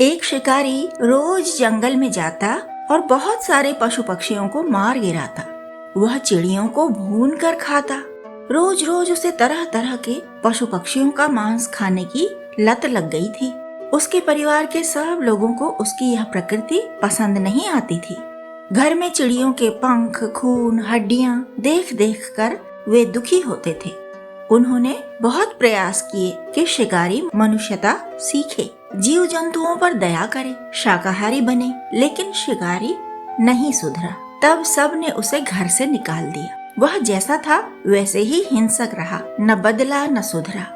एक शिकारी रोज जंगल में जाता और बहुत सारे पशु पक्षियों को मार गिराता। वह चिड़ियों को भून कर खाता। रोज रोज उसे तरह तरह के पशु पक्षियों का मांस खाने की लत लग गई थी। उसके परिवार के सब लोगों को उसकी यह प्रकृति पसंद नहीं आती थी। घर में चिड़ियों के पंख, खून, हड्डियां देख देख कर वे दुखी होते थे। उन्होंने बहुत प्रयास किए कि शिकारी मनुष्यता सीखे, जीव जंतुओं पर दया करे, शाकाहारी बने, लेकिन शिकारी नहीं सुधरा। तब सब ने उसे घर से निकाल दिया। वह जैसा था वैसे ही हिंसक रहा, न बदला न सुधरा।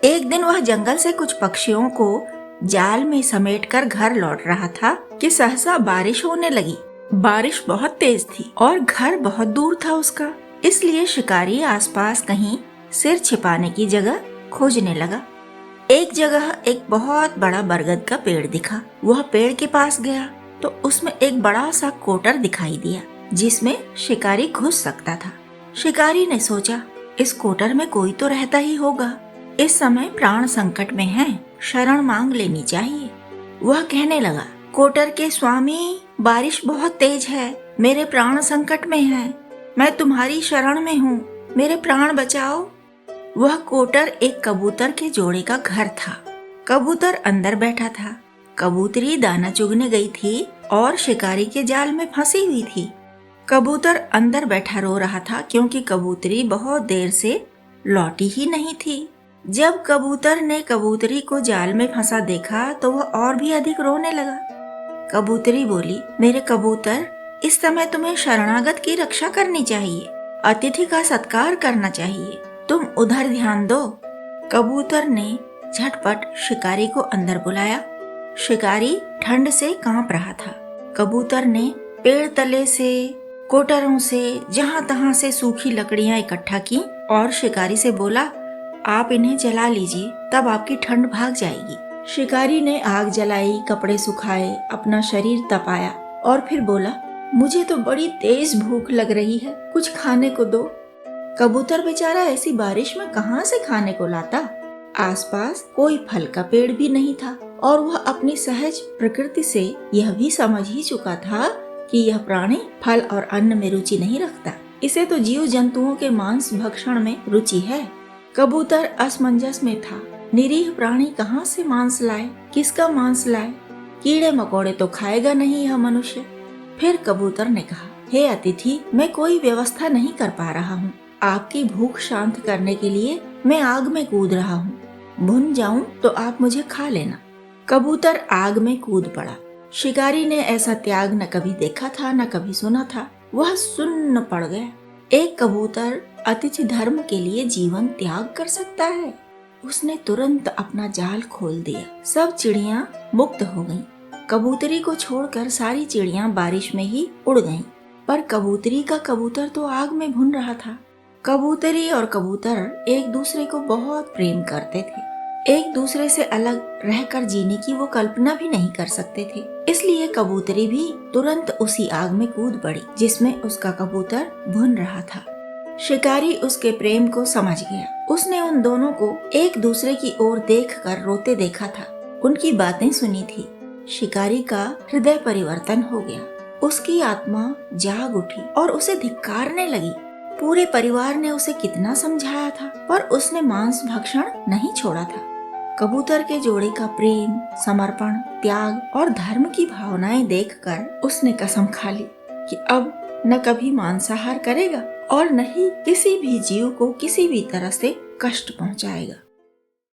एक दिन वह जंगल से कुछ पक्षियों को जाल में समेटकर घर लौट रहा था कि सहसा बारिश होने लगी। बारिश बहुत तेज थी और घर बहुत दूर था उसका, इसलिए शिकारी आसपास कहीं सिर छिपाने की जगह खोजने लगा। एक जगह एक बहुत बड़ा बरगद का पेड़ दिखा। वह पेड़ के पास गया तो उसमें एक बड़ा सा कोटर दिखाई दिया जिसमें शिकारी घुस सकता था। शिकारी ने सोचा, इस कोटर में कोई तो रहता ही होगा। इस समय प्राण संकट में है, शरण मांग लेनी चाहिए। वह कहने लगा, कोटर के स्वामी, बारिश बहुत तेज है, मेरे प्राण संकट में है, मैं तुम्हारी शरण में हूँ, मेरे प्राण बचाओ। वह कोटर एक कबूतर के जोड़े का घर था। कबूतर अंदर बैठा था। कबूतरी दाना चुगने गई थी और शिकारी के जाल में फंसी हुई थी। कबूतर अंदर बैठा रो रहा था क्योंकि कबूतरी बहुत देर से लौटी ही नहीं थी। जब कबूतर ने कबूतरी को जाल में फंसा देखा तो वह और भी अधिक रोने लगा। कबूतरी बोली, मेरे कबूतर, इस समय तुम्हें शरणागत की रक्षा करनी चाहिए, अतिथि का सत्कार करना चाहिए, तुम उधर ध्यान दो। कबूतर ने झटपट शिकारी को अंदर बुलाया। शिकारी ठंड से कांप रहा था। कबूतर ने पेड़ तले से, कोटरों से, जहां तहां से सूखी लकड़ियां इकट्ठा की और शिकारी से बोला, आप इन्हें जला लीजिए, तब आपकी ठंड भाग जाएगी। शिकारी ने आग जलाई, कपड़े सुखाए, अपना शरीर तपाया और फिर बोला, मुझे तो बड़ी तेज भूख लग रही है, कुछ खाने को दो। कबूतर बेचारा ऐसी बारिश में कहां से खाने को लाता। आसपास कोई फल का पेड़ भी नहीं था और वह अपनी सहज प्रकृति से यह भी समझ ही चुका था कि यह प्राणी फल और अन्न में रुचि नहीं रखता। इसे तो जीव जंतुओं के मांस भक्षण में रुचि है। कबूतर असमंजस में था। निरीह प्राणी कहां से मांस लाए, किसका मांस लाए? कीड़े मकोड़े तो खाएगा नहीं यह मनुष्य। फिर कबूतर ने कहा, हे अतिथि, मैं कोई व्यवस्था नहीं कर पा रहा हूँ। आपकी भूख शांत करने के लिए मैं आग में कूद रहा हूँ। भुन जाऊं तो आप मुझे खा लेना। कबूतर आग में कूद पड़ा। शिकारी ने ऐसा त्याग न कभी देखा था न कभी सुना था। वह सुन्न पड़ गया। एक कबूतर अतिथि धर्म के लिए जीवन त्याग कर सकता है? उसने तुरंत अपना जाल खोल दिया। सब चिड़ियां मुक्त हो गईं। कबूतरी को छोड़कर सारी चिड़ियां बारिश में ही उड़ गईं। पर कबूतरी का कबूतर तो आग में भुन रहा था। कबूतरी और कबूतर एक दूसरे को बहुत प्रेम करते थे। एक दूसरे से अलग रहकर जीने की वो कल्पना भी नहीं कर सकते थे। इसलिए कबूतरी भी तुरंत उसी आग में कूद पड़ी जिसमें उसका कबूतर भुन रहा था। शिकारी उसके प्रेम को समझ गया। उसने उन दोनों को एक दूसरे की ओर देखकर रोते देखा था। उनकी बातें सुनी थी। शिकारी का हृदय परिवर्तन हो गया। उसकी आत्मा जाग उठी और उसे धिक्कारने लगी। पूरे परिवार ने उसे कितना समझाया था, पर उसने मांस भक्षण नहीं छोड़ा था। कबूतर के जोड़े का प्रेम, समर्पण, त्याग और धर्म की भावनाएं देखकर उसने कसम खा ली कि अब न कभी मांसाहार करेगा और न ही किसी भी जीव को किसी भी तरह से कष्ट पहुंचाएगा।